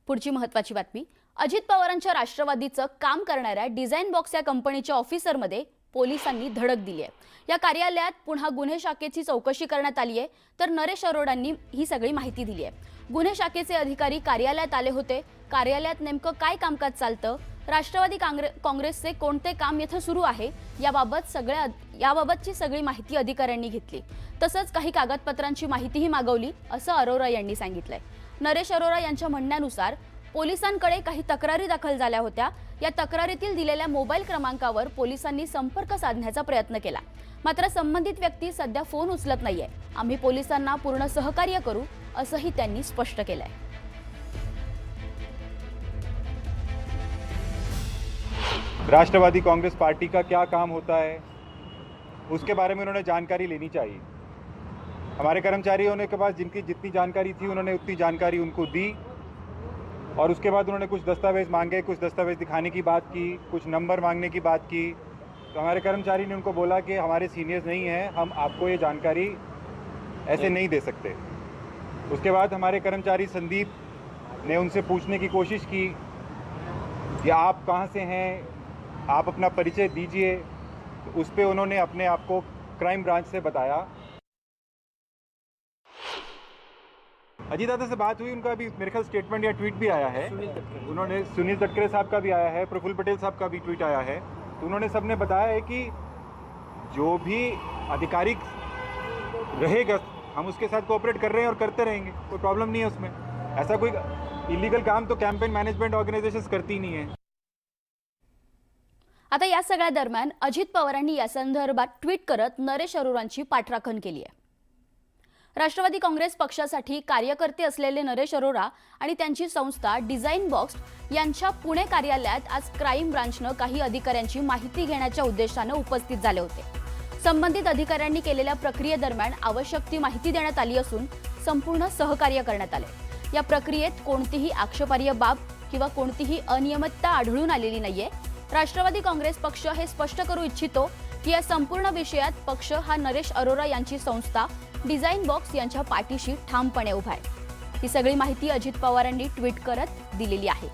पुढची महत्त्वाची बातमी। अजित पवारांच्या राष्ट्रवादीचं काम करणाऱ्या डिझाइन बॉक्स या कंपनीच्या ऑफिसरमध्ये पोलिसांनी धडक दिली आहे। या कार्यालयात पुन्हा गुन्हे शाखेची चौकशी करण्यात आली आहे। तर नरेश अरोरांनी ही सगळी माहिती दिली आहे। गुन्हे शाखेचे अधिकारी कार्यालयात आले होते। कार्यालयात नेमकं काय कामकाज चालतं, राष्ट्रवादी काँग्रेसचे कोणते काम येथे सुरू आहे याबाबतची सगळी माहिती अधिकाऱ्यांनी घेतली। तसंच काही कागदपत्रांची माहितीही मागवली असं अरोरा यांनी सांगितलंय। नरेश अरोरा यांच्या म्हणण्यानुसार पोलिसांकडे काही तक्रारी दाखल झाल्या होत्या। या तक्रारीतील दिलेल्या मोबाईल क्रमांकावर पोलिसांनी संपर्क साधण्याचा प्रयत्न केला, मात्र संबंधित व्यक्ती सध्या फोन उचलत नाहीये। आम्ही पोलिसांना पूर्ण सहकार्य करू असंही त्यांनी स्पष्ट केलंय। राष्ट्रवादी कांग्रेस पार्टी का क्या काम होता है उसके बारे में उन्होंने जानकारी लेनी चाहिए। हमारे कर्मचारियों के पास जितनी जानकारी थी उन्होंने उतनी जानकारी उनको दी और उसके बाद उन्होंने कुछ दस्तावेज मांगे, कुछ दस्तावेज दिखाने की बात की, कुछ नंबर मांगने की बात की। तो हमारे कर्मचारी ने उनको बोला कि हमारे सीनियर्स नहीं हैं, हम आपको ये जानकारी ऐसे नहीं दे सकते। उसके बाद हमारे कर्मचारी संदीप ने उनसे पूछने की कोशिश की कि आप कहाँ से हैं, आप अपना परिचय दीजिए। तो उस पर उन्होंने अपने आप को क्राइम ब्रांच से बताया। अजीत दादा से बात हुई, उनका अभी मेरे ख्याल स्टेटमेंट या ट्वीट भी आया है। उन्होंने सुनील तटकरे साहब का भी आया है, प्रफुल्ल पटेल साहब का भी ट्वीट आया है। तो उन्होंने सबने बताया है कि जो भी आधिकारिक रहेगा हम उसके साथ कोऑपरेट कर रहे हैं और करते रहेंगे, कोई प्रॉब्लम नहीं है उसमें। ऐसा कोई इलीगल काम तो कैंपेन मैनेजमेंट ऑर्गनायझेशन्स करती नहीं है। आता या सगळ्या दरम्यान अजित पवारांनी या संदर्भात ट्विट करत नरेश अरोरांची पाठराखण केली आहे। राष्ट्रवादी काँग्रेस पक्षासाठी कार्यकर्ते असलेले नरेश अरोरा आणि त्यांची संस्था डिझाइन बॉक्स यांच्या पुणे कार्यालयात आज क्राइम ब्रांचने काही अधिकाऱ्यांची माहिती घेण्याच्या उद्देशाने उपस्थित झाले होते। संबंधित अधिकाऱ्यांनी केलेल्या प्रक्रियेदरम्यान आवश्यक ती माहिती देण्यात आली असून संपूर्ण सहकार्य करण्यात आले। या प्रक्रियेत कोणतीही आक्षेपार्ह बाब किंवा कोणतीही अनियमितता आढळून आलेली नाहीये। राष्ट्रवादी काँग्रेस पक्ष हे स्पष्ट करू इच्छितो की या संपूर्ण विषयात पक्ष हा नरेश अरोरा यांची संस्था डिझाइन बॉक्स यांच्या पाठीशी ठामपणे उभा आहे। ही सगळी माहिती अजित पवारांनी ट्विट करत दिलेली आहे।